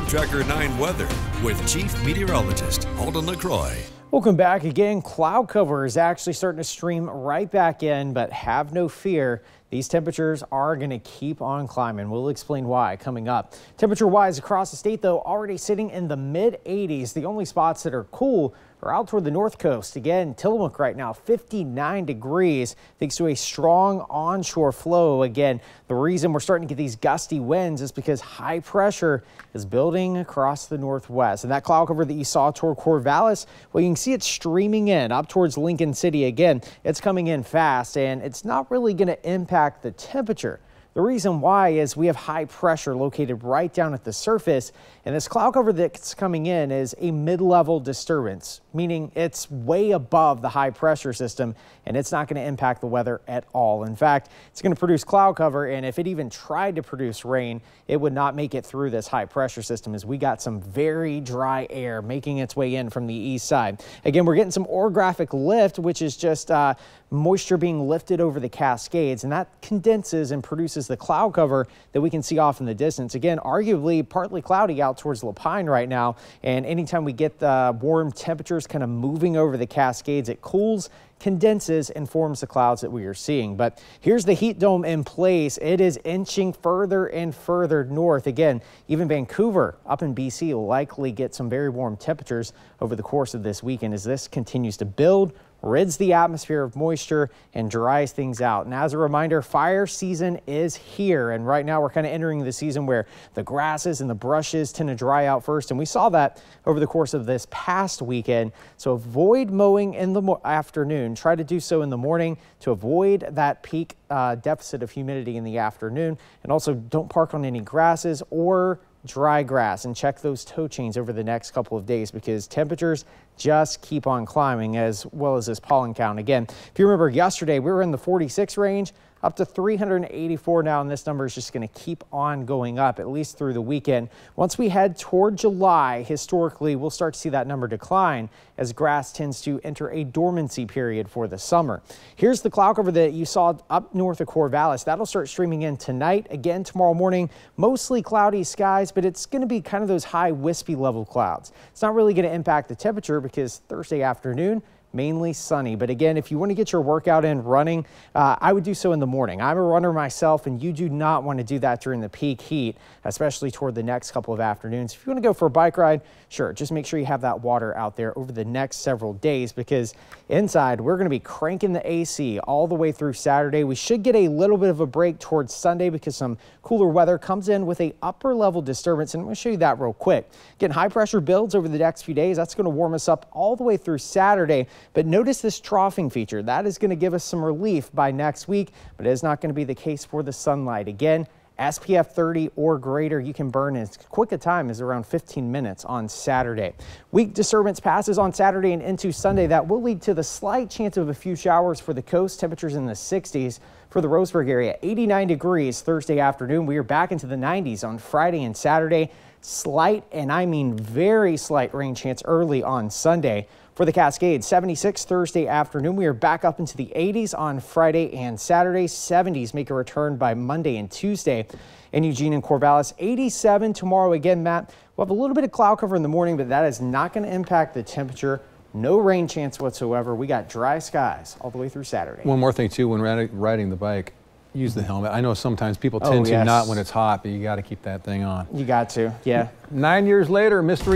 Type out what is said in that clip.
Storm Tracker 9 weather with Chief Meteorologist Holden LeCroy. Welcome back again. Cloud cover is actually starting to stream right back in, but have no fear. These temperatures are going to keep on climbing. We'll explain why coming up. Temperature-wise across the state, though, already sitting in the mid-80s. The only spots that are cool are out toward the north coast. Again, Tillamook right now, 59 degrees, thanks to a strong onshore flow. Again, the reason we're starting to get these gusty winds is because high pressure is building across the northwest. And that cloud cover that you saw toward Corvallis, well, you can see it streaming in up towards Lincoln City. Again, it's coming in fast, and it's not really going to impact the temperature. The reason why is we have high pressure located right down at the surface, and this cloud cover that's coming in is a mid-level disturbance, meaning it's way above the high pressure system, and it's not going to impact the weather at all. In fact, it's going to produce cloud cover, and if it even tried to produce rain, it would not make it through this high pressure system, as we got some very dry air making its way in from the east side. Again, we're getting some orographic lift, which is just moisture being lifted over the Cascades, and that condenses and produces the cloud cover that we can see off in the distance. Again, arguably partly cloudy out towards Lapine right now, and anytime we get the warm temperatures kind of moving over the Cascades, it cools, condenses, and forms the clouds that we are seeing. But here's the heat dome in place. It is inching further and further north. Again, even Vancouver up in BC will likely get some very warm temperatures over the course of this weekend as this continues to build, rids the atmosphere of moisture, and dries things out. And as a reminder, fire season is here, and right now we're kind of entering the season where the grasses and the brushes tend to dry out first, and we saw that over the course of this past weekend. So avoid mowing in the afternoon. Try to do so in the morning to avoid that peak deficit of humidity in the afternoon, and also don't park on any grasses or dry grass, and check those tow chains over the next couple of days because temperatures just keep on climbing, as well as this pollen count. Again, if you remember yesterday, we were in the 46 range, up to 384 now, and this number is just going to keep on going up at least through the weekend. Once we head toward July, historically, we'll start to see that number decline as grass tends to enter a dormancy period for the summer. Here's the cloud cover that you saw up north of Corvallis. That'll start streaming in tonight. Again, tomorrow morning, mostly cloudy skies, but it's going to be kind of those high wispy level clouds. It's not really going to impact the temperature because Thursday afternoon, mainly sunny. But again, if you want to get your workout in running, I would do so in the morning. I'm a runner myself, and you do not want to do that during the peak heat, especially toward the next couple of afternoons. If you want to go for a bike ride, sure, just make sure you have that water out there over the next several days, because inside we're going to be cranking the AC all the way through Saturday. We should get a little bit of a break towards Sunday because some cooler weather comes in with a upper level disturbance, and I'm going to show you that real quick. Again, high pressure builds over the next few days. That's going to warm us up all the way through Saturday. But notice this troughing feature. That is going to give us some relief by next week, but it is not going to be the case for the sunlight. Again, SPF 30 or greater, you can burn as quick a time as around 15 minutes on Saturday. Weak disturbance passes on Saturday and into Sunday. That will lead to the slight chance of a few showers for the coast. Temperatures in the 60s for the Roseburg area. 89 degrees Thursday afternoon. We are back into the 90s on Friday and Saturday. Slight, and I mean very slight, rain chance early on Sunday. For the Cascades, 76 Thursday afternoon. We are back up into the 80s on Friday and Saturday. 70s make a return by Monday and Tuesday. In Eugene and Corvallis, 87 tomorrow. Again, Matt, we'll have a little bit of cloud cover in the morning, but that is not going to impact the temperature. No rain chance whatsoever. We got dry skies all the way through Saturday. One more thing, too, when riding the bike, use the helmet. I know sometimes people tend to not when it's hot, but you got to keep that thing on. You got to, yeah. 9 years later, mystery.